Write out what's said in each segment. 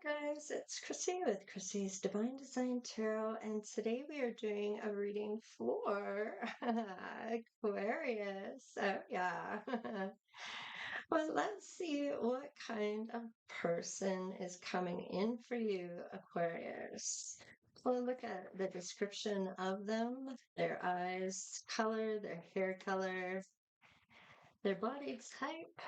guys, it's Chrissie with Chrissie's Divine Design Tarot, and today we are doing a reading for Aquarius. Oh, yeah. Well, let's see what kind of person is coming in for you, Aquarius. Well, look at the description of them, their eyes color, their hair color, their body type.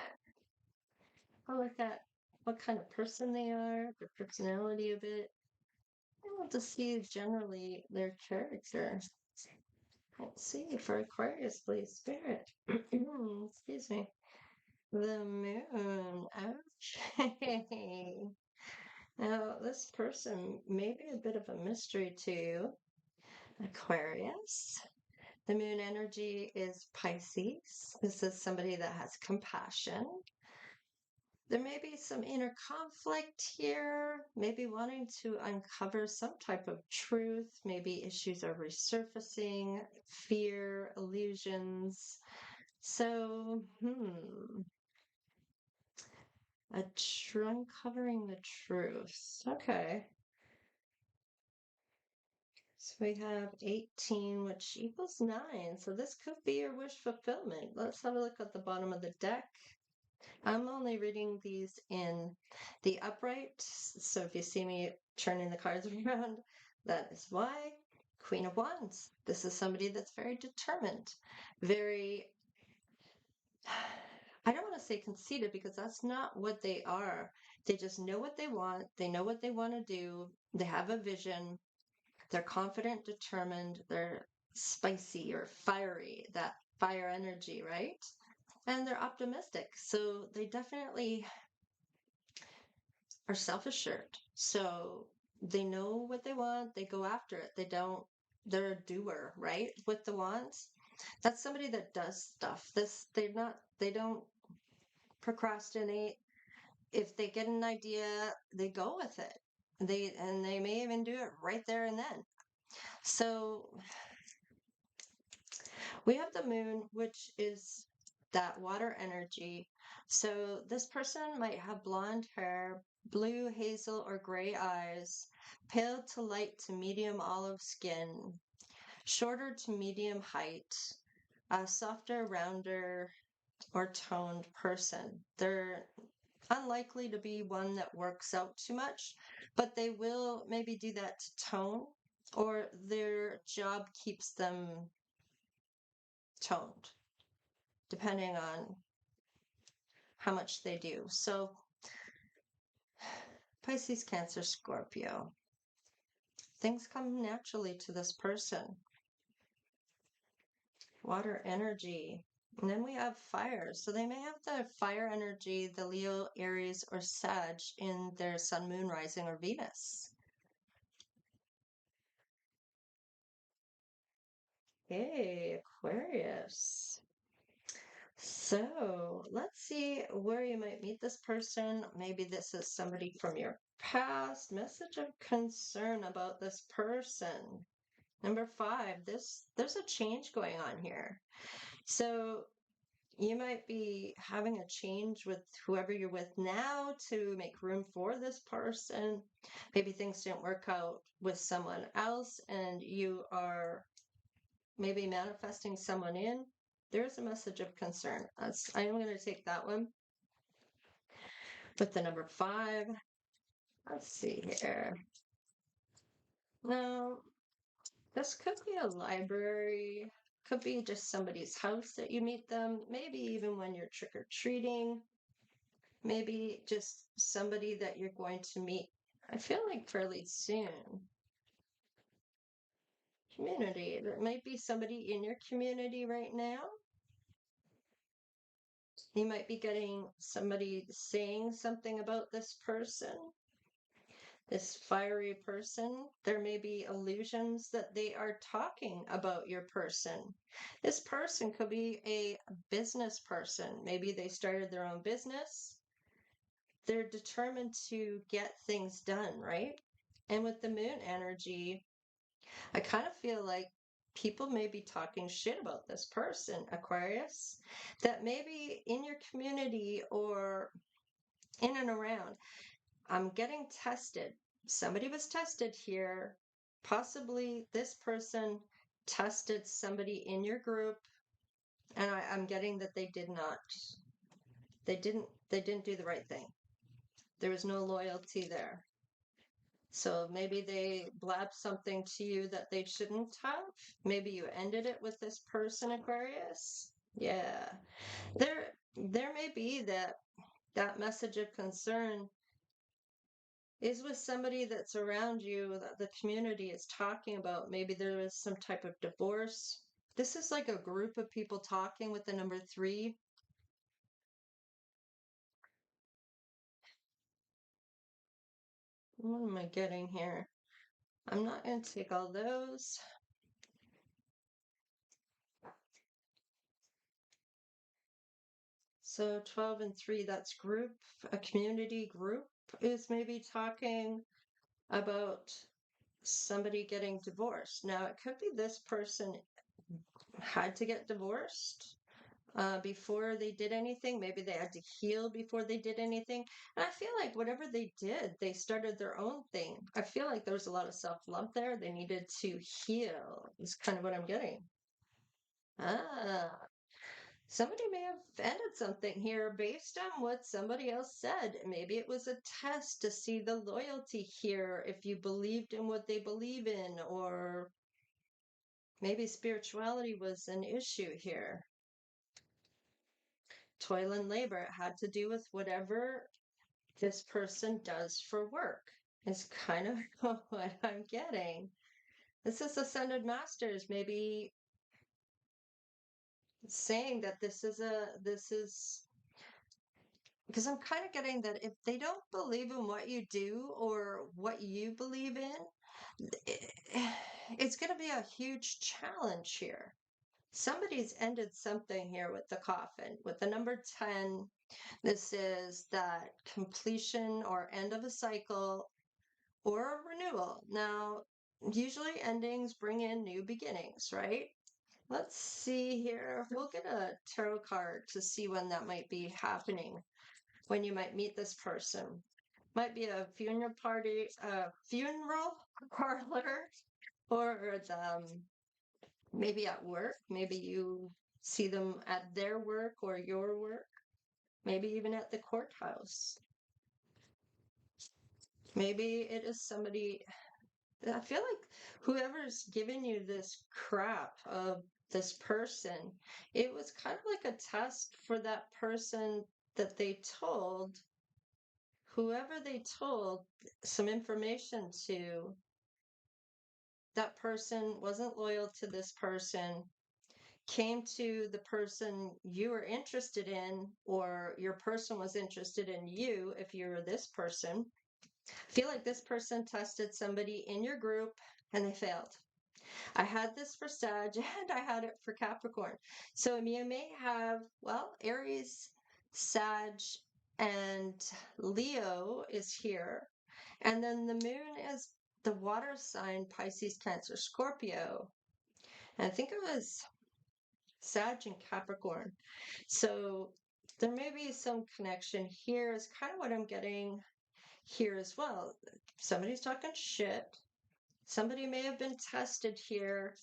I'll look at what kind of person they are, their personality a bit. I want to see generally their character. Let's see, for Aquarius, please, Spirit. Excuse me. The moon. Okay. Now, this person may be a bit of a mystery to you, Aquarius. The moon energy is Pisces. This is somebody that has compassion. There may be some inner conflict here, maybe wanting to uncover some type of truth. Maybe issues are resurfacing, fear, illusions. So, uncovering the truth. Okay. So we have 18, which equals 9. So this could be your wish fulfillment. Let's have a look at the bottom of the deck. I'm only reading these in the upright, so if you see me turning the cards around, that is why. Queen of Wands. This is somebody that's very determined, very, I don't want to say conceited because that's not what they are. They just know what they want. They know what they want to do. They have a vision. They're confident, determined. They're spicy or fiery, that fire energy, right? And they're optimistic. So they definitely are self-assured. So they know what they want, they go after it. They're a doer, right? With the wands. That's somebody that does stuff. They don't procrastinate. If they get an idea, they go with it. They may even do it right there and then. So we have the moon, which is that water energy. So this person might have blonde hair, blue, hazel, or gray eyes, pale to light to medium olive skin, shorter to medium height, a softer, rounder, or toned person. They're unlikely to be one that works out too much, but they will maybe do that to tone, or their job keeps them toned, depending on how much they do. So Pisces, Cancer, Scorpio. Things come naturally to this person. Water energy. And then we have fire. So they may have the fire energy, the Leo, Aries, or Sag in their sun, moon, rising, or Venus. Hey, Aquarius. So let's see where you might meet this person. Maybe this is somebody from your past. Message of concern about this person. Number 5, there's a change going on here. So you might be having a change with whoever you're with now to make room for this person. Maybe things didn't work out with someone else and you are maybe manifesting someone in. There's a message of concern. I am going to take that one. With the number 5, let's see here. Now, this could be a library, could be just somebody's house that you meet them, maybe even when you're trick-or-treating, maybe just somebody that you're going to meet, I feel like fairly soon. Community, there might be somebody in your community right now. You might be getting somebody saying something about this person. This fiery person, there may be illusions that they are talking about your person. This person could be a business person. Maybe they started their own business. They're determined to get things done, right? And with the moon energy, I kind of feel like people may be talking shit about this person, Aquarius, that maybe in your community or in and around. I'm getting tested. Somebody was tested here. Possibly this person tested somebody in your group, and I'm getting that they did not. They didn't do the right thing. There was no loyalty there. So maybe they blabbed something to you that they shouldn't have. Maybe you ended it with this person, Aquarius. Yeah. There may be that message of concern is with somebody that's around you that the community is talking about. Maybe there is some type of divorce. This is like a group of people talking with the number 3. What am I getting here? I'm not going to take all those. So 12 and 3, that's group. A community group is maybe talking about somebody getting divorced. Now, it could be this person had to get divorced before they did anything. Maybe they had to heal before they did anything. And I feel like whatever they did, they started their own thing. I feel like there was a lot of self-love there. They needed to heal, is kind of what I'm getting. Ah, somebody may have ended something here based on what somebody else said. Maybe it was a test to see the loyalty here, if you believed in what they believe in, or maybe spirituality was an issue here. Toil and labor, it had to do with whatever this person does for work, is kind of what I'm getting. This is Ascended Masters, maybe saying that this is because I'm kind of getting that if they don't believe in what you do or what you believe in, it's going to be a huge challenge here. Somebody's ended something here with the coffin. With the number 10, this is that completion or end of a cycle or a renewal. Now, usually endings bring in new beginnings, right? Let's see here. We'll get a tarot card to see when that might be happening, when you might meet this person. Might be a funeral party, funeral parlor, or maybe at work. Maybe you see them at their work or your work. Maybe even at the courthouse. Maybe it is somebody. I feel like whoever's giving you this crap of this person, it was kind of like a test for that person that they told, whoever they told some information to, that person wasn't loyal to this person, came to the person you were interested in, or your person was interested in you if you were this person. I feel like this person tested somebody in your group and they failed. I had this for Sag and I had it for Capricorn. So you may have, well, Aries, Sag, and Leo is here. And then the moon is the water sign, Pisces, Cancer, Scorpio. And I think it was Sag and Capricorn. So there may be some connection here, is kind of what I'm getting here as well. Somebody's talking shit. Somebody may have been tested here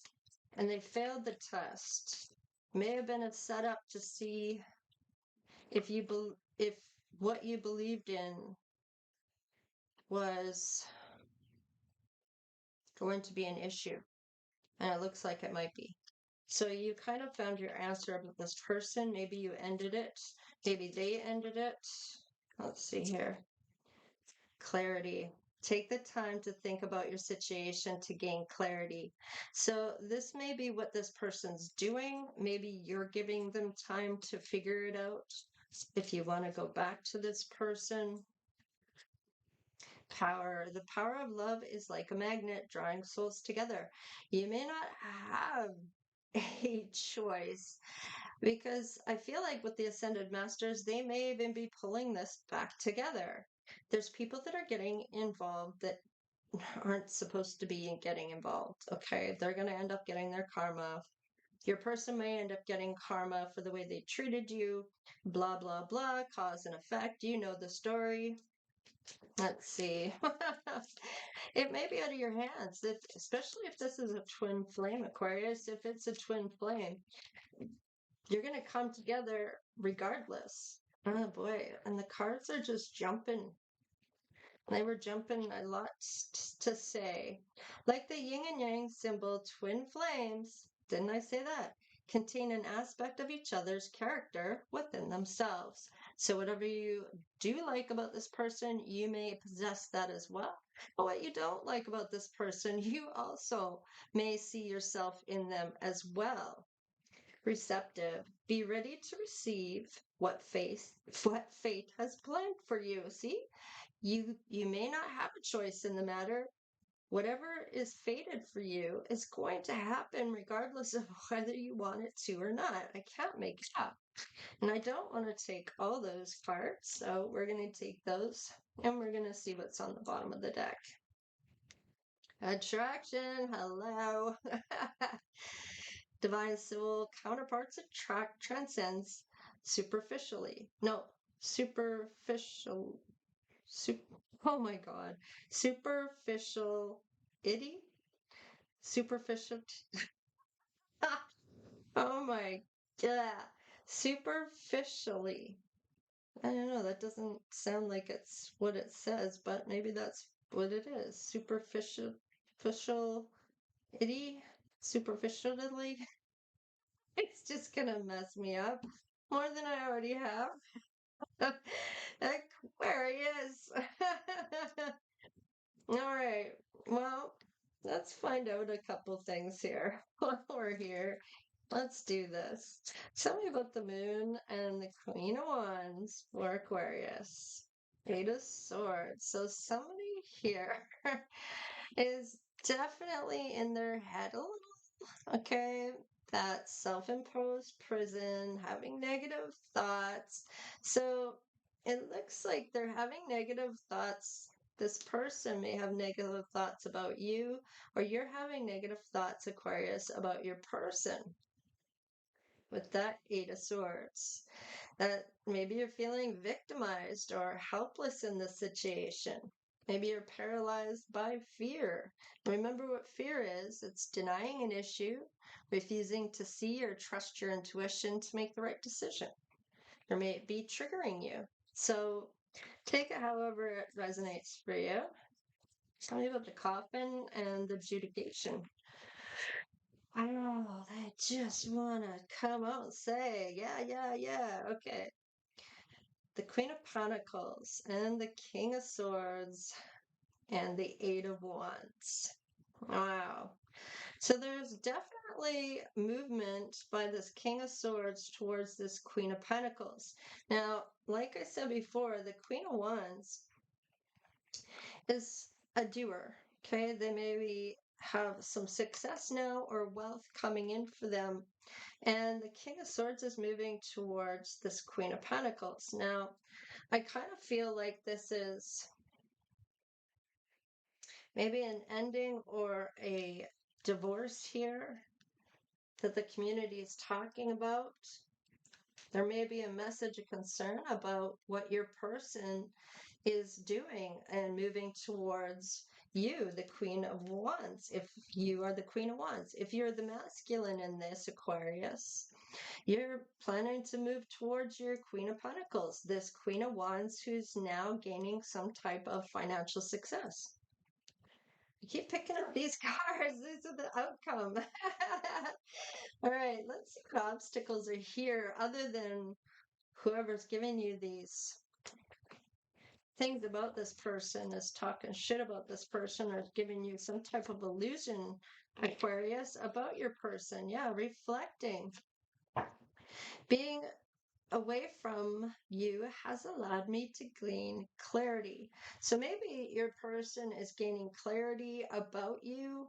and they failed the test. May have been a setup to see if if what you believed in was going to be an issue. And it looks like it might be. So you kind of found your answer about this person. Maybe you ended it. Maybe they ended it. Let's see here. Clarity. Take the time to think about your situation to gain clarity. So this may be what this person's doing. Maybe you're giving them time to figure it out. If you want to go back to this person. Power. The power of love is like a magnet drawing souls together. You may not have a choice, because I feel like with the Ascended Masters, they may even be pulling this back together. There's people that are getting involved that aren't supposed to be getting involved. Okay, they're going to end up getting their karma. Your person may end up getting karma for the way they treated you, blah, blah, blah, cause and effect. You know the story. Let's see. It may be out of your hands, especially if this is a twin flame, Aquarius. If it's a twin flame, you're going to come together regardless. Oh boy. And the cards are just jumping. They were jumping a lot to say. Like the yin and yang symbol, twin flames, didn't I say that? Contain an aspect of each other's character within themselves. So, whatever you do like about this person, you may possess that as well. But what you don't like about this person, you also may see yourself in them as well. Receptive. Be ready to receive what fate has planned for you. See? You may not have a choice in the matter. Whatever is fated for you is going to happen regardless of whether you want it to or not. I can't make it up. And I don't want to take all those cards, so we're going to take those and we're going to see what's on the bottom of the deck. Attraction, hello. Divine soul counterparts attract transcends superficially. No, superficial. Oh my God. Superficial itty? Superficial. Oh my God. Superficially. I don't know. That doesn't sound like it's what it says, but maybe that's what it is. Superficial itty? Superficially? It's just gonna mess me up more than I already have. Aquarius. All right. Well, let's find out a couple things here while we're here. Let's do this. Tell me about the moon and the Queen of Wands for Aquarius. Eight of Swords. So somebody here is definitely in their head a little, okay? That self-imposed prison, having negative thoughts. So it looks like they're having negative thoughts. This person may have negative thoughts about you, or you're having negative thoughts, Aquarius, about your person with that Eight of Swords. That maybe you're feeling victimized or helpless in this situation. Maybe you're paralyzed by fear. Remember what fear is. It's denying an issue, refusing to see or trust your intuition to make the right decision. Or may it be triggering you. So take it however it resonates for you. Tell me about the coffin and the adjudication. Oh, I just want to come out and say, yeah. Okay. The Queen of Pentacles and the King of Swords and the Eight of Wands. Wow. So there's definitely movement by this King of Swords towards this Queen of Pentacles. Now, like I said before, the Queen of Wands is a doer. Okay, they maybe have some success now or wealth coming in for them. And the King of Swords is moving towards this Queen of Pentacles. Now, I kind of feel like this is maybe an ending or a divorce here that the community is talking about. There may be a message of concern about what your person is doing and moving towards you, the Queen of Wands. If you are the Queen of Wands, if you're the masculine in this, Aquarius, you're planning to move towards your Queen of Pentacles, this Queen of Wands who's now gaining some type of financial success. You keep picking up these cards. These are the outcome. All right, let's see what obstacles are here other than whoever's giving you these things about this person is talking shit about this person or giving you some type of illusion, Aquarius, about your person. Yeah, reflecting. Being away from you has allowed me to gain clarity. So maybe your person is gaining clarity about you.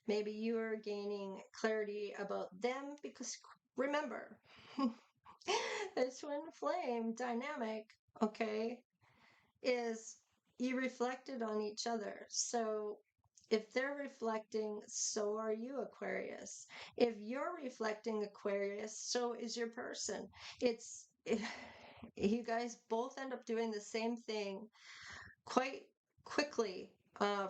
Maybe you are gaining clarity about them because remember, the twin flame dynamic, okay, is you reflected on each other. So if they're reflecting, so are you, Aquarius. If you're reflecting, Aquarius, so is your person. It's you guys both end up doing the same thing quite quickly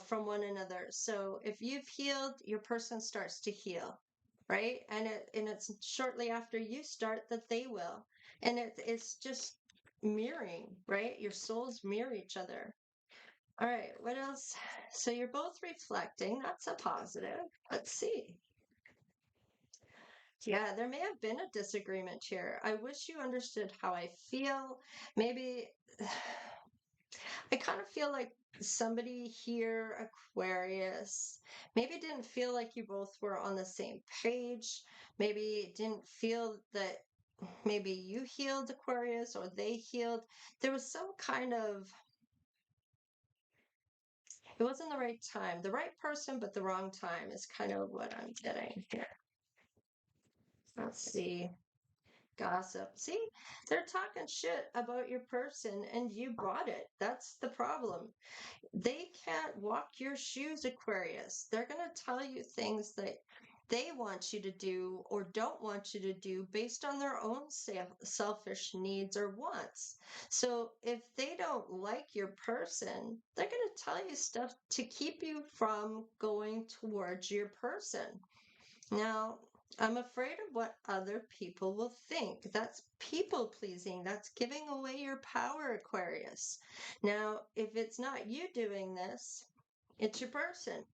from one another. So if you've healed, your person starts to heal, right? And it's shortly after you start that they will, and it's just mirroring, right? Your souls mirror each other. All right, what else? So you're both reflecting. That's a positive. Let's see. Yeah, there may have been a disagreement here. I wish you understood how I feel. Maybe I kind of feel like somebody here, Aquarius, maybe didn't feel like you both were on the same page. Maybe didn't feel that maybe you healed Aquarius or they healed. There was some kind of, it wasn't the right time. The right person, but the wrong time is kind of what I'm getting here. Let's see. Gossip. See, they're talking shit about your person and you bought it. That's the problem. They can't walk your shoes, Aquarius. They're going to tell you things that they want you to do or don't want you to do based on their own selfish needs or wants. So if they don't like your person, they're going to tell you stuff to keep you from going towards your person. Now, I'm afraid of what other people will think. That's people pleasing. That's giving away your power, Aquarius. Now, if it's not you doing this, it's your person.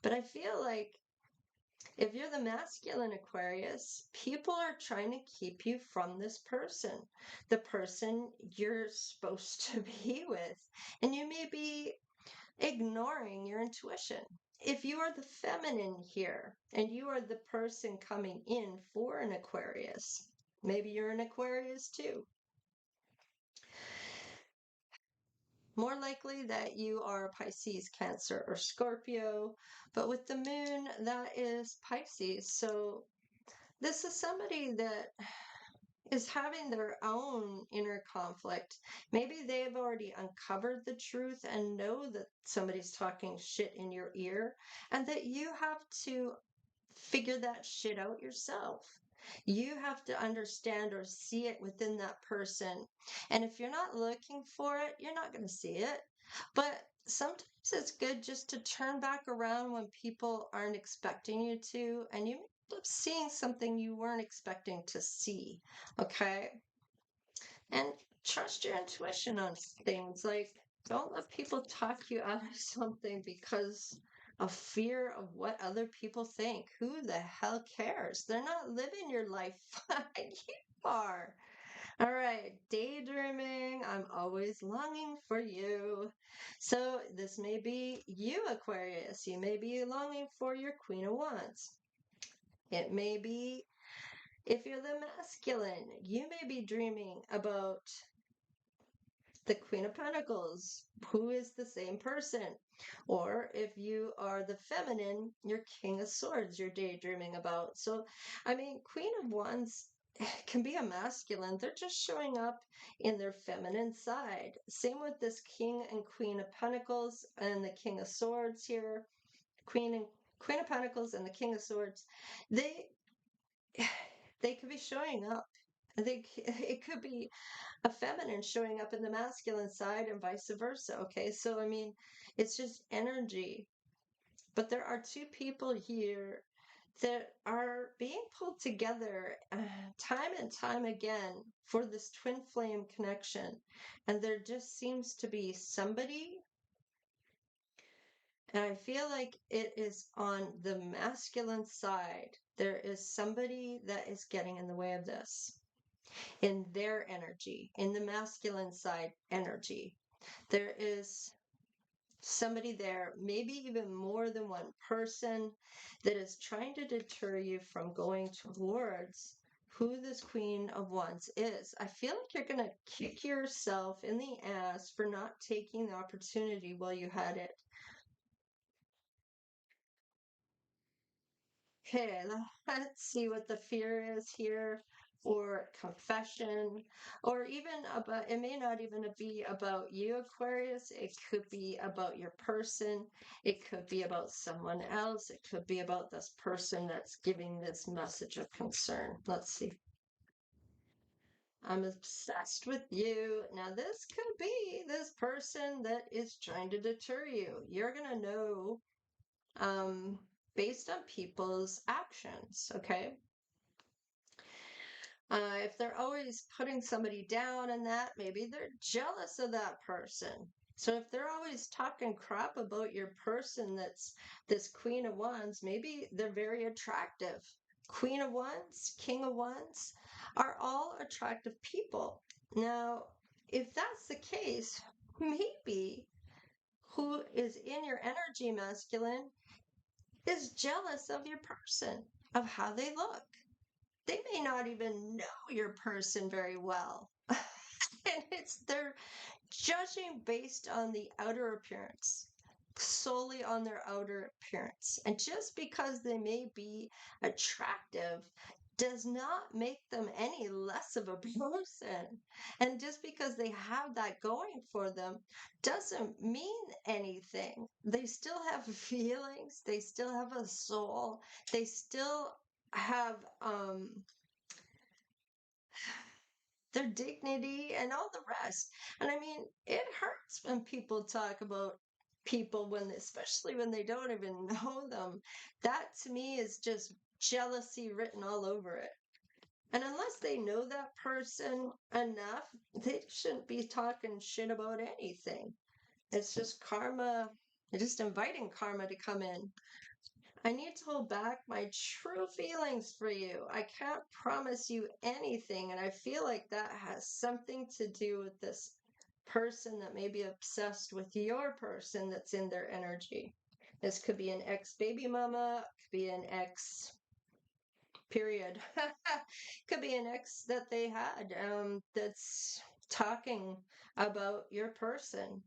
But I feel like if you're the masculine Aquarius, people are trying to keep you from this person, the person you're supposed to be with. And you may be ignoring your intuition. If you are the feminine here and you are the person coming in for an Aquarius, maybe you're an Aquarius too. More likely that you are Pisces, Cancer, or Scorpio, but with the moon, that is Pisces. So this is somebody that is having their own inner conflict. Maybe they've already uncovered the truth and know that somebody's talking shit in your ear and that you have to figure that shit out yourself. You have to understand or see it within that person. And if you're not looking for it, you're not going to see it. But sometimes it's good just to turn back around when people aren't expecting you to, and you end up seeing something you weren't expecting to see. Okay? And trust your intuition on things. Like, don't let people talk you out of something because of fear of what other people think. Who the hell cares? They're not living your life. You are. All right, daydreaming. I'm always longing for you. So, this may be you, Aquarius. You may be longing for your Queen of Wands. It may be, if you're the masculine, you may be dreaming about the Queen of Pentacles, who is the same person. Or if you are the feminine, your King of Swords, you're daydreaming about. So, I mean, Queen of Wands can be a masculine. They're just showing up in their feminine side. Same with this King and Queen of Pentacles and the King of Swords here. Queen of Pentacles and the King of Swords. They they could be showing up. I think it could be a feminine showing up in the masculine side and vice versa. Okay, so I mean, it's just energy. But there are two people here that are being pulled together time and time again for this twin flame connection. And there just seems to be somebody, and I feel like it is on the masculine side. There is somebody that is getting in the way of this in their energy, in the masculine side energy. There is somebody there, maybe even more than one person, that is trying to deter you from going towards who this Queen of Wands is. I feel like you're going to kick yourself in the ass for not taking the opportunity while you had it. Okay, let's see what the fear is here, or confession, or even about, it may not even be about you, Aquarius. It could be about your person. It could be about someone else. It could be about this person that's giving this message of concern. Let's see. I'm obsessed with you. Now, this could be this person that is trying to deter you. You're going to know um, based on people's actions, okay? If they're always putting somebody down and that, maybe they're jealous of that person. So if they're always talking crap about your person that's this Queen of Wands, maybe they're very attractive. Queen of Wands, King of Wands are all attractive people. Now, if that's the case, maybe who is in your energy masculine is jealous of your person, of how they look. They may not even know your person very well. And they're judging based on the outer appearance, solely on their outer appearance. And just because they may be attractive does not make them any less of a person. And just because they have that going for them doesn't mean anything. They still have feelings, they still have a soul, they still have their dignity and all the rest. And I mean, it hurts when people talk about people when, especially when they don't even know them. That to me is just jealousy written all over it. And unless they know that person enough, they shouldn't be talking shit about anything. It's just karma, just inviting karma to come in. I need to hold back my true feelings for you. I can't promise you anything. And I feel like that has something to do with this person that may be obsessed with your person that's in their energy. This could be an ex baby mama, could be an ex period, could be an ex that they had that's talking about your person.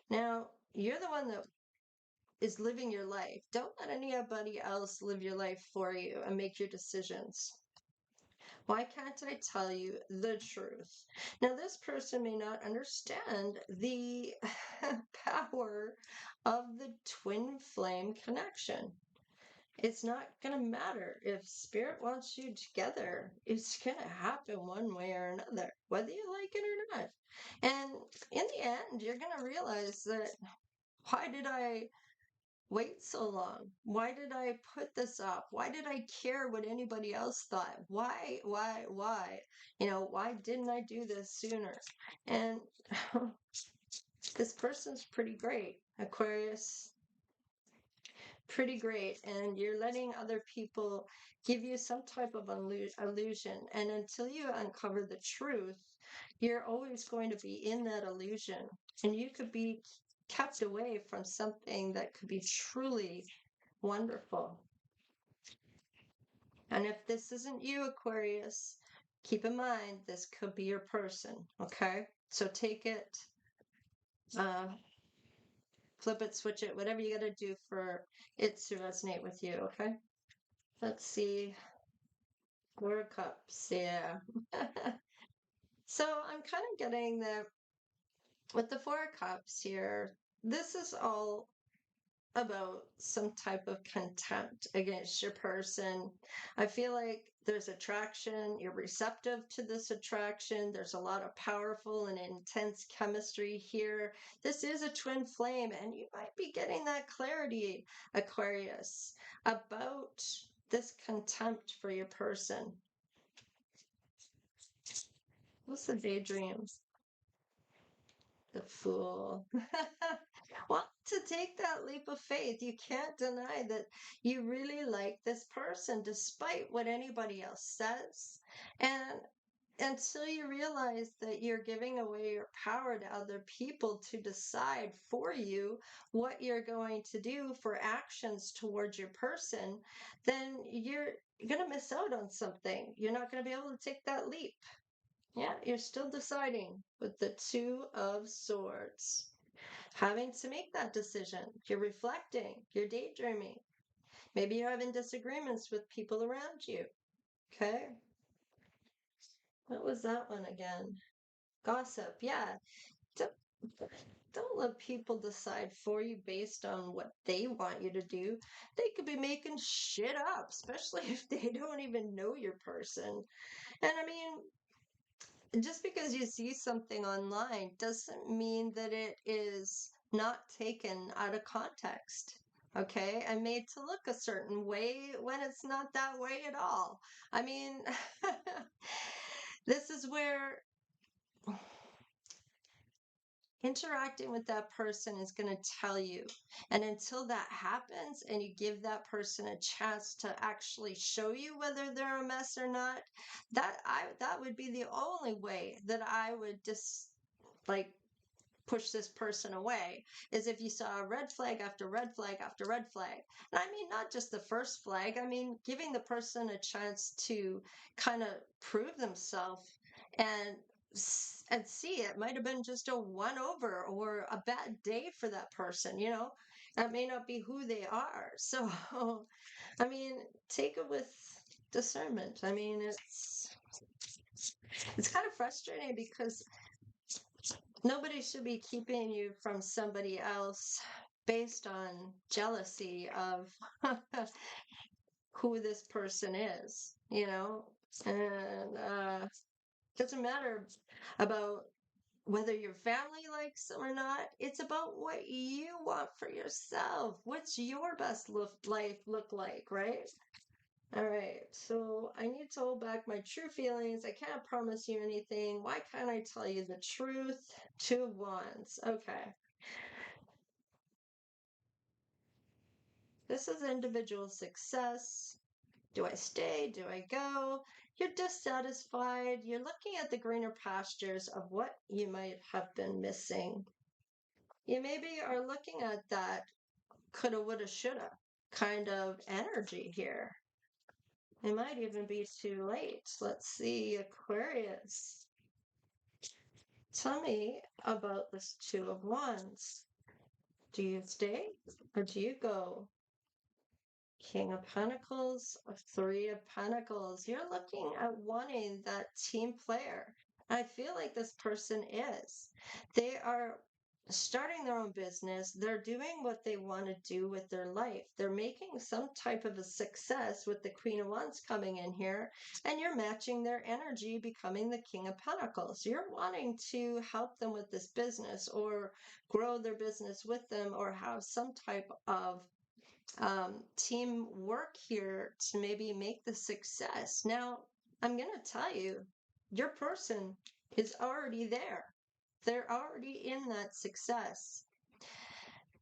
Now, you're the one that is living your life. Don't let anybody else live your life for you and make your decisions. Why can't I tell you the truth? Now, this person may not understand the power of the twin flame connection. It's not going to matter if spirit wants you together. It's going to happen one way or another, whether you like it or not. And in the end, you're going to realize that why did I wait so long? Why did I put this up? Why did I care what anybody else thought? Why? Why didn't I do this sooner? And this person's pretty great, Aquarius. Pretty great. And you're letting other people give you some type of illusion. And until you uncover the truth, you're always going to be in that illusion. And you could be kept away from something that could be truly wonderful. And if this isn't you, Aquarius, keep in mind this could be your person, okay? So take it, flip it, switch it, whatever you got to do for it to resonate with you, okay? Let's see. Four of Cups, yeah. So I'm kind of getting that with the Four of Cups here, this is all about some type of contempt against your person. I feel like there's attraction, you're receptive to this attraction. There's a lot of powerful and intense chemistry here. This is a twin flame, and you might be getting that clarity, Aquarius, about this contempt for your person. What's the daydream? The Fool. Well, to take that leap of faith, you can't deny that you really like this person despite what anybody else says. And until you realize that you're giving away your power to other people to decide for you what you're going to do for actions towards your person, then you're going to miss out on something. You're not going to be able to take that leap. Yeah, you're still deciding with the Two of Swords. Having to make that decision. You're reflecting, you're daydreaming. Maybe you're having disagreements with people around you. Okay? What was that one again? Gossip. Yeah. Don't, don't let people decide for you based on what they want you to do. They could be making shit up, especially if they don't even know your person. And I mean, just because you see something online doesn't mean that it is not taken out of context. Okay, and made to look a certain way when it's not that way at all. I mean, this is where interacting with that person is going to tell you. And until that happens and you give that person a chance to actually show you whether they're a mess or not, that would be the only way that I would just like push this person away, is if you saw red flag after red flag after red flag. And I mean, not just the first flag, I mean, giving the person a chance to kind of prove themselves and and see it might have been just a one over or a bad day for that person, you know. That may not be who they are. So I mean, take it with discernment. I mean, it's kind of frustrating because nobody should be keeping you from somebody else based on jealousy of who this person is, you know? And doesn't matter about whether your family likes them or not. It's about what you want for yourself. What's your best life look like, right? All right, so I need to hold back my true feelings. I can't promise you anything. Why can't I tell you the truth? Two of Wands. Okay. This is individual success. Do I stay? Do I go? You're dissatisfied. You're looking at the greener pastures of what you might have been missing. You maybe are looking at that coulda, woulda, shoulda kind of energy here. It might even be too late. Let's see, Aquarius. Tell me about this Two of Wands. Do you stay or do you go? King of Pentacles, Three of Pentacles. You're looking at wanting that team player. I feel like this person is. They are starting their own business. They're doing what they want to do with their life. They're making some type of a success with the Queen of Wands coming in here, and you're matching their energy, becoming the King of Pentacles. You're wanting to help them with this business or grow their business with them or have some type of teamwork here to maybe make the success. Now, I'm going to tell you, your person is already there. They're already in that success.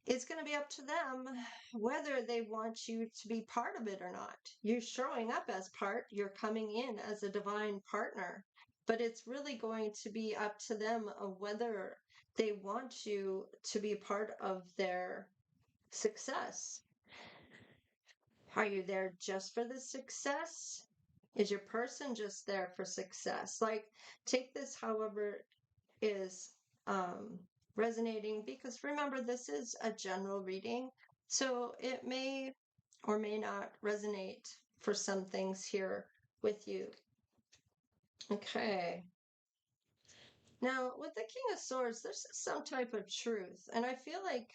It's going to be up to them whether they want you to be part of it or not. You're showing up as part, you're coming in as a divine partner, but it's really going to be up to them of whether they want you to be part of their success. Are you there just for the success? Is your person just there for success? Like, take this however is resonating, because remember, this is a general reading. So it may or may not resonate for some things here with you. Okay. Now, with the King of Swords, there's some type of truth. And I feel like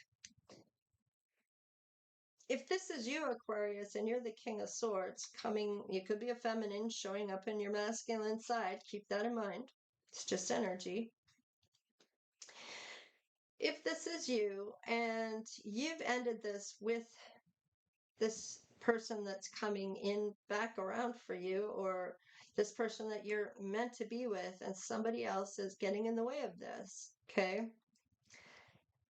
if this is you, Aquarius, and you're the King of Swords coming, you could be a feminine showing up in your masculine side. Keep that in mind. It's just energy. If this is you and you've ended this with this person that's coming in back around for you, or this person that you're meant to be with, and somebody else is getting in the way of this, okay?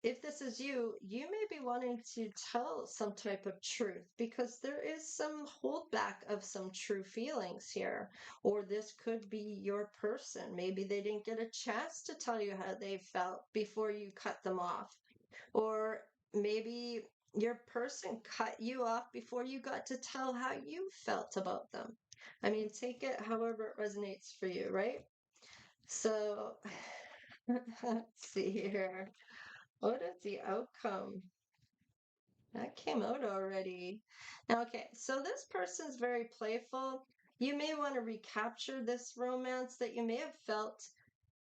If this is you, you may be wanting to tell some type of truth because there is some holdback of some true feelings here. Or this could be your person. Maybe they didn't get a chance to tell you how they felt before you cut them off. Or maybe your person cut you off before you got to tell how you felt about them. I mean, take it however it resonates for you, right? So, let's see here. What is the outcome? That came out already. Now, okay, so this person's very playful. You may want to recapture this romance that you may have felt.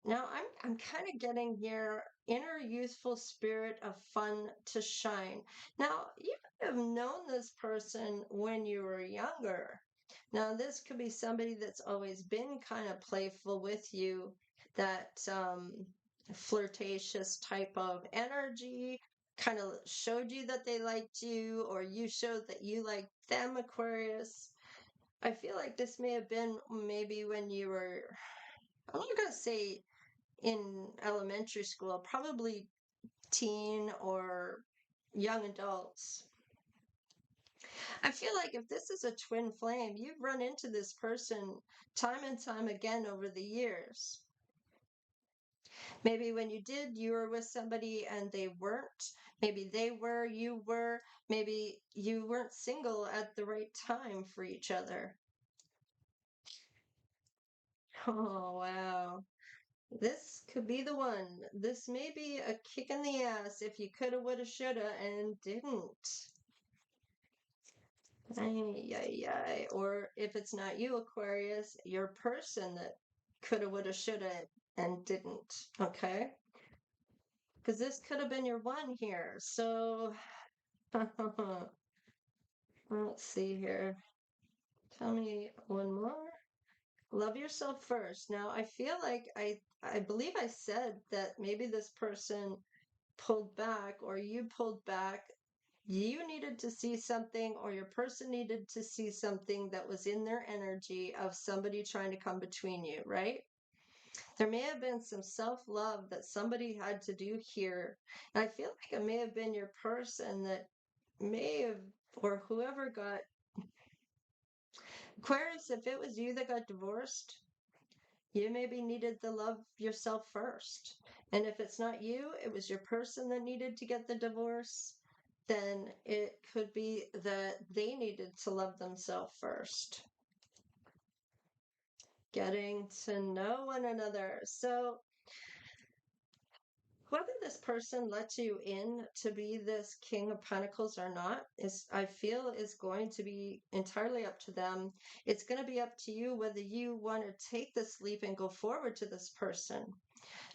Now, I'm kind of getting your inner youthful spirit of fun to shine. Now, you have known this person when you were younger. Now, this could be somebody that's always been kind of playful with you. that flirtatious type of energy, kind of showed you that they liked you, or you showed that you liked them, Aquarius. I feel like this may have been maybe when you were, I'm not going to say in elementary school, probably teen or young adults. I feel like if this is a twin flame, you've run into this person time and time again over the years. Maybe when you did, you were with somebody and they weren't. Maybe they were, you were. Maybe you weren't single at the right time for each other. Oh, wow. This could be the one. This may be a kick in the ass if you coulda, woulda, shoulda, and didn't. Ay, ay, ay. Or if it's not you, Aquarius, your person that coulda, woulda, shoulda, and didn't. Okay? Because this could have been your one here. So, let's see here. Tell me one more. Love yourself first. Now, I feel like I believe I said that maybe this person pulled back or you pulled back. You needed to see something, or your person needed to see something that was in their energy of somebody trying to come between you, right? There may have been some self love that somebody had to do here. And I feel like it may have been your person that may have, or whoever got Aquarius, if it was you that got divorced, you maybe needed to love yourself first. And if it's not you, it was your person that needed to get the divorce, then it could be that they needed to love themselves first. Getting to know one another. So, whether this person lets you in to be this King of Pentacles or not is, I feel, is going to be entirely up to them. It's going to be up to you whether you want to take this leap and go forward to this person.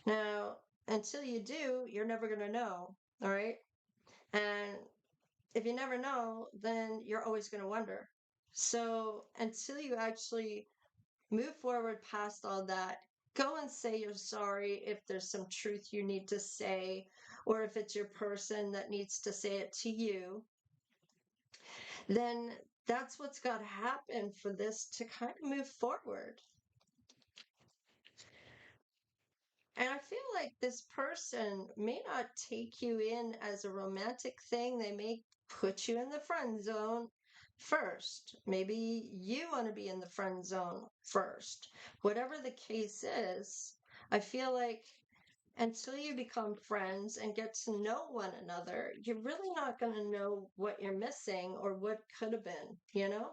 Now, until you do, you're never going to know. All right. And if you never know, then you're always going to wonder. So until you actually move forward past all that, go and say you're sorry if there's some truth you need to say, or if it's your person that needs to say it to you, then that's what's got to happen for this to kind of move forward. And I feel like this person may not take you in as a romantic thing. They may put you in the friend zone first. Maybe you want to be in the friend zone first. Whatever the case is, I feel like until you become friends and get to know one another, you're really not going to know what you're missing or what could have been, you know?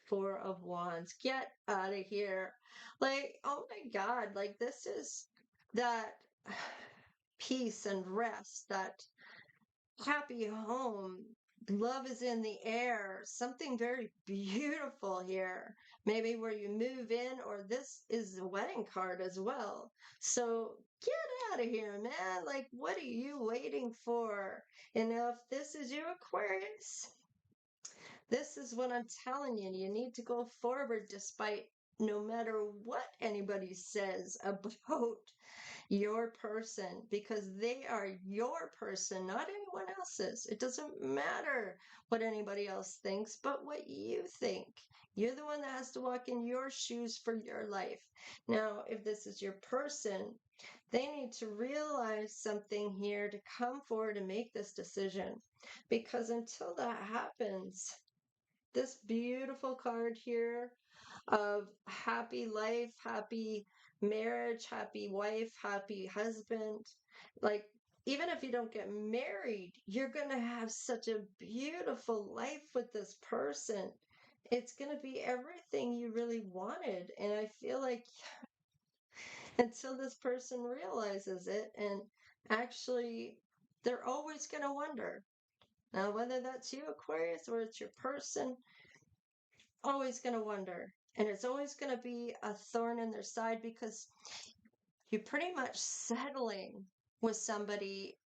Four of Wands. Get out of here. Like, oh my God, like this is that peace and rest, that happy home. Love is in the air. Something very beautiful here. Maybe where you move in, or this is a wedding card as well. So get out of here, man. Like, what are you waiting for? And if this is your Aquarius, this is what I'm telling you. You need to go forward despite no matter what anybody says about your person, because they are your person, not anyone else's. It doesn't matter what anybody else thinks, but what you think. You're the one that has to walk in your shoes for your life. Now, if this is your person, they need to realize something here to come forward and make this decision. Because until that happens, this beautiful card here of happy life, happy marriage, happy wife, happy husband. Like, even if you don't get married, you're going to have such a beautiful life with this person. It's going to be everything you really wanted. And I feel like until this person realizes it, and actually, they're always going to wonder. Now, whether that's you, Aquarius, or it's your person, always going to wonder. And it's always going to be a thorn in their side because you're pretty much settling with somebody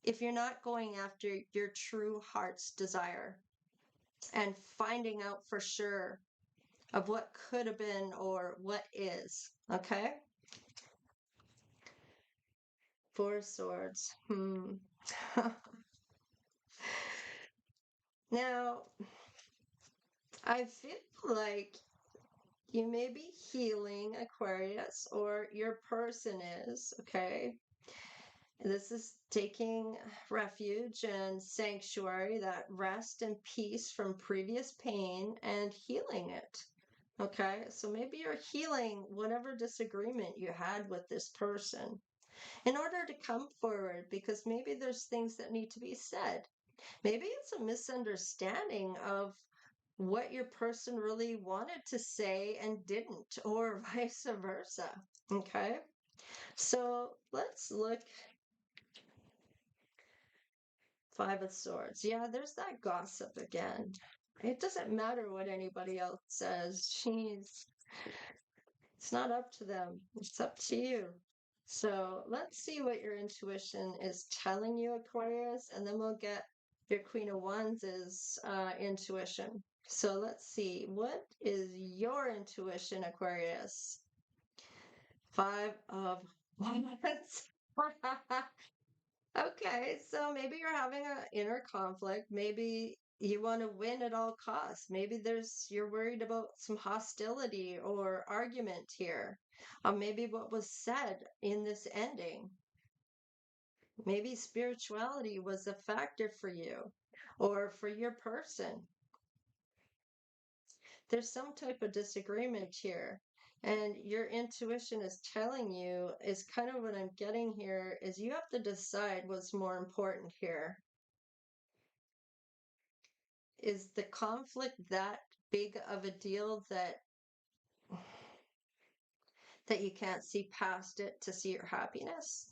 if you're not going after your true heart's desire and finding out for sure of what could have been or what is. Okay? Four Swords. Now, I feel like you may be healing, Aquarius, or your person is, okay? This is taking refuge and sanctuary, that rest and peace from previous pain and healing it. Okay, so maybe you're healing whatever disagreement you had with this person in order to come forward because maybe there's things that need to be said. Maybe it's a misunderstanding of what your person really wanted to say and didn't, or vice versa. Okay, so let's look. Five of Swords. Yeah, there's that gossip again. It doesn't matter what anybody else says. It's not up to them. It's up to you. So let's see what your intuition is telling you, Aquarius, and then we'll get your Queen of Wands' intuition. So let's see. What is your intuition, Aquarius? Five of Wands. Okay, so maybe you're having an inner conflict. Maybe you want to win at all costs. Maybe you're worried about some hostility or argument here. Maybe what was said in this ending. Maybe spirituality was a factor for you or for your person. There's some type of disagreement here. And your intuition is telling you, is kind of what I'm getting here, is you have to decide what's more important here. Is the conflict that big of a deal that you can't see past it to see your happiness?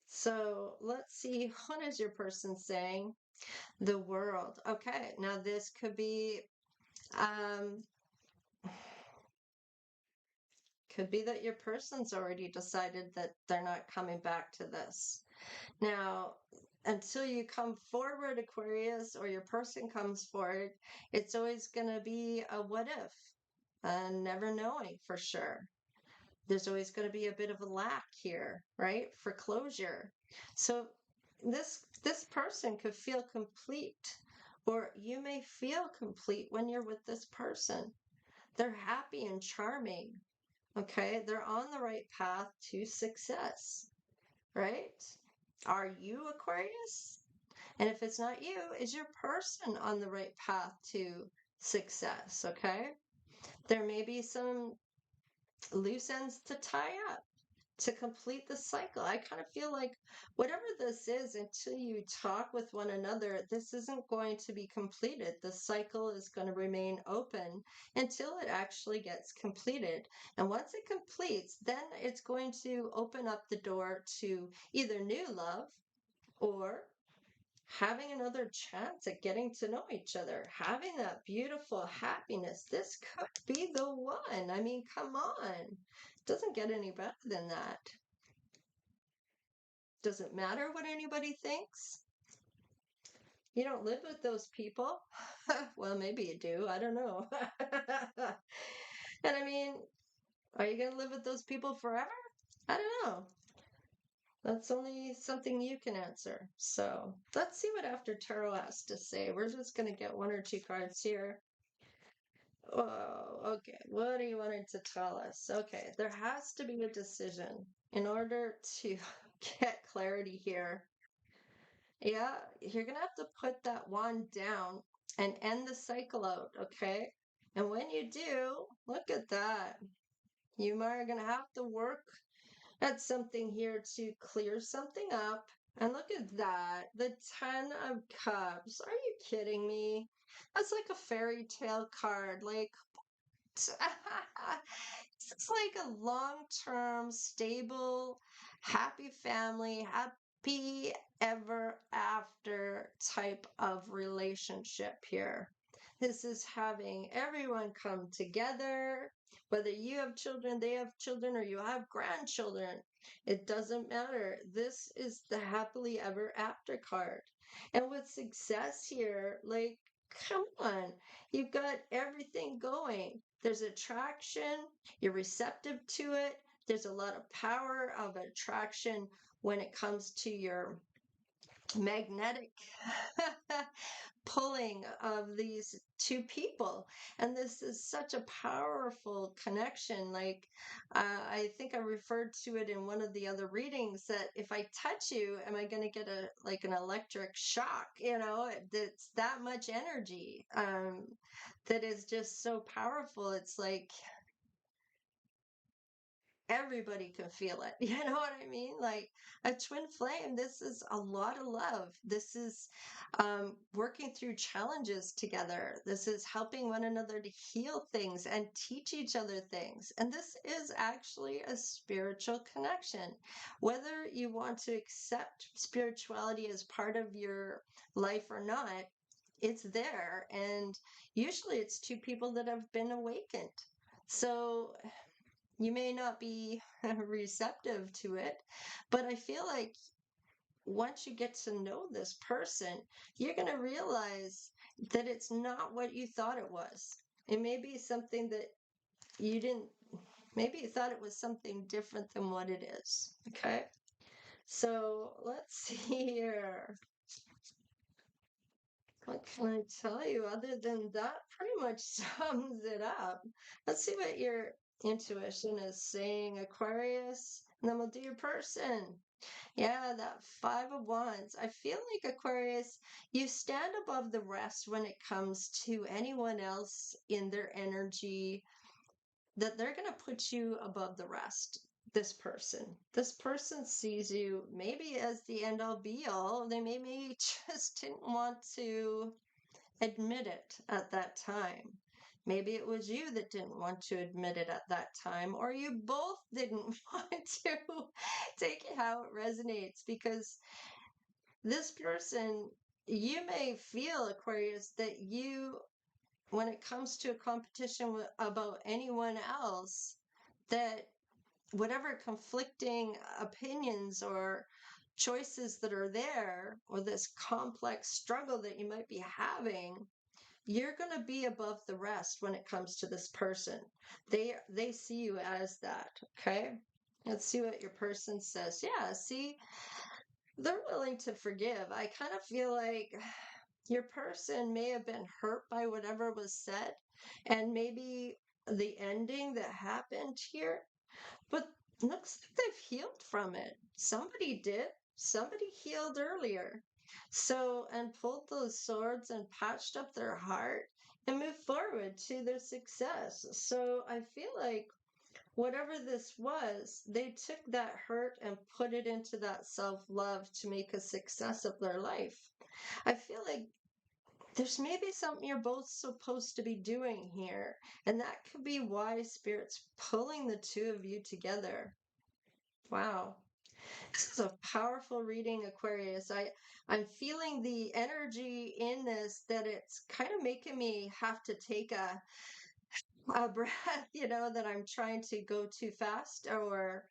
So let's see, what is your person saying? The World. Okay, now this um could be that your person's already decided that they're not coming back to this. Now, until you come forward, Aquarius, or your person comes forward, it's always going to be a what if, never knowing for sure. There's always going to be a bit of a lack here, right? For closure. So this person could feel complete, or you may feel complete when you're with this person. They're happy and charming. Okay, they're on the right path to success, right? Are you Aquarius? And if it's not you, is your person on the right path to success? Okay, there may be some loose ends to tie up to complete the cycle. I kind of feel like whatever this is, until you talk with one another, this isn't going to be completed. The cycle is going to remain open until it actually gets completed. And once it completes, then it's going to open up the door to either new love or having another chance at getting to know each other, having that beautiful happiness. This could be the one. I mean, come on. Doesn't get any better than that. Does it matter what anybody thinks? You don't live with those people. Well, maybe you do. I don't know. And I mean, are you going to live with those people forever? I don't know. That's only something you can answer. So let's see what After Tarot has to say. We're just going to get one or two cards here. Oh, okay. What are you wanting to tell us? Okay, there has to be a decision in order to get clarity here. Yeah, you're going to have to put that wand down and end the cycle out, okay? And when you do, look at that. You are going to have to work at something here to clear something up. And look at that, the 10 of Cups. Are you kidding me? That's like a fairy tale card. Like, it's like a long-term, stable, happy family, happy ever after type of relationship here. This is having everyone come together, whether you have children, they have children, or you have grandchildren. It doesn't matter. This is the happily ever after card. And with success here, like, come on, you've got everything going. There's attraction, you're receptive to it, There's a lot of power of attraction when it comes to your magnetic pulling of these two people. And this is such a powerful connection. Like, I think I referred to it in one of the other readings that if I touch you, am I going to get a like an electric shock? It's that much energy that is just so powerful. It's like everybody can feel it. You know what I mean? Like a twin flame, this is a lot of love. This is working through challenges together. This is helping one another to heal things and teach each other things. And this is actually a spiritual connection. Whether you want to accept spirituality as part of your life or not, it's there. And usually it's two people that have been awakened. So you may not be receptive to it, but I feel like once you get to know this person, you're going to realize that it's not what you thought it was. It may be something that you didn't, maybe you thought it was something different than what it is. Okay. So let's see here. What can I tell you other than that pretty much sums it up? Let's see what your intuition is saying, Aquarius, and then we'll do your person. Yeah, that Five of Wands. I feel like Aquarius, you stand above the rest when it comes to anyone else in their energy, that they're going to put you above the rest. This person. This person sees you maybe as the end all be all. They maybe just didn't want to admit it at that time. Maybe it was you that didn't want to admit it at that time, or you both didn't want to take it how it resonates, because this person, you may feel, Aquarius, that you, when it comes to a competition about anyone else, that whatever conflicting opinions or choices that are there, or this complex struggle that you might be having, you're going to be above the rest when it comes to this person. They see you as that. Okay, let's see what your person says. Yeah, see, they're willing to forgive. I kind of feel like your person may have been hurt by whatever was said, and maybe the ending that happened here, but looks like they've healed from it. Somebody did. Somebody healed earlier. So, and pulled those swords and patched up their heart and moved forward to their success. So I feel like whatever this was, they took that hurt and put it into that self-love to make a success of their life. I feel like there's maybe something you're both supposed to be doing here, and that could be why Spirit's pulling the two of you together. Wow. This is a powerful reading, Aquarius. I'm feeling the energy in this, that it's kind of making me have to take a breath, that I'm trying to go too fast, or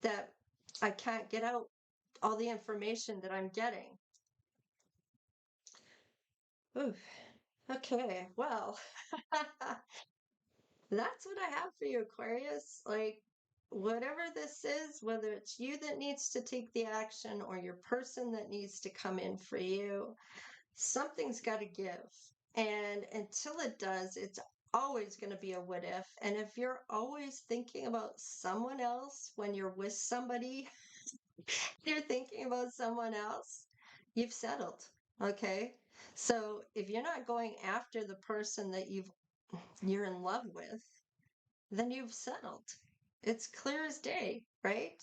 that I can't get out all the information that I'm getting. Ooh, okay, well, that's what I have for you, Aquarius. Like, whatever this is, whether it's you that needs to take the action or your person that needs to come in for you, something's got to give. And until it does, it's always going to be a what if. And if you're always thinking about someone else when you're with somebody, you're thinking about someone else, you've settled. Okay. So if you're not going after the person that you're in love with, then you've settled. It's clear as day, right?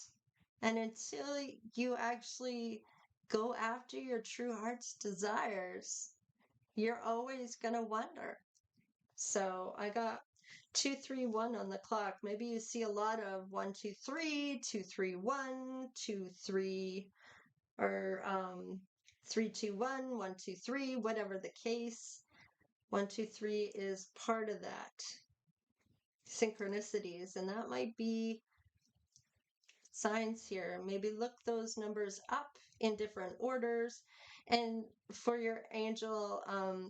And until you actually go after your true heart's desires, you're always going to wonder. So I got 231 on the clock. Maybe you see a lot of 123, 231, 23, or 321, 123, whatever the case. 123 is part of that synchronicities, and that might be signs here. Maybe look those numbers up in different orders. And for your angel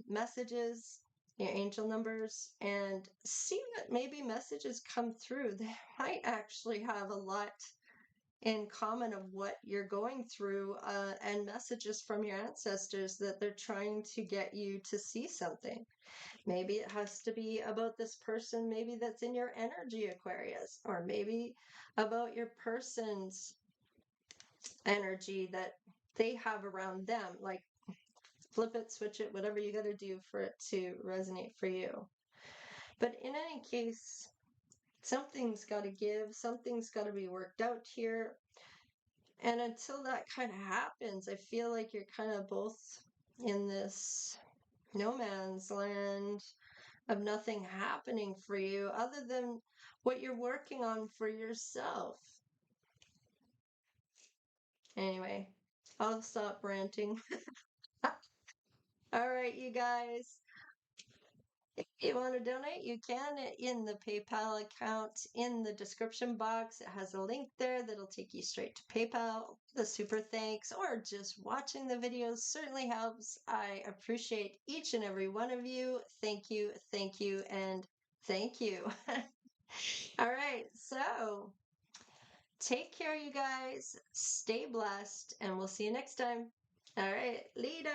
messages, your angel numbers, and see what maybe messages come through. They might actually have a lot in common of what you're going through, and messages from your ancestors that they're trying to get you to see something. Maybe it has to be about this person, maybe that's in your energy, Aquarius, or maybe about your person's energy that they have around them. Like, flip it, switch it, whatever you got to do for it to resonate for you. But in any case, something's got to give, something's got to be worked out here. And until that kind of happens, I feel like you're kind of both in this no man's land of nothing happening for you other than what you're working on for yourself. Anyway, I'll stop ranting. All right, you guys. If you want to donate, you can in the PayPal account in the description box. It has a link there that'll take you straight to PayPal. The super thanks or just watching the videos certainly helps. I appreciate each and every one of you. Thank you, and thank you. All right, so take care, you guys. Stay blessed, and we'll see you next time. All right, Lita.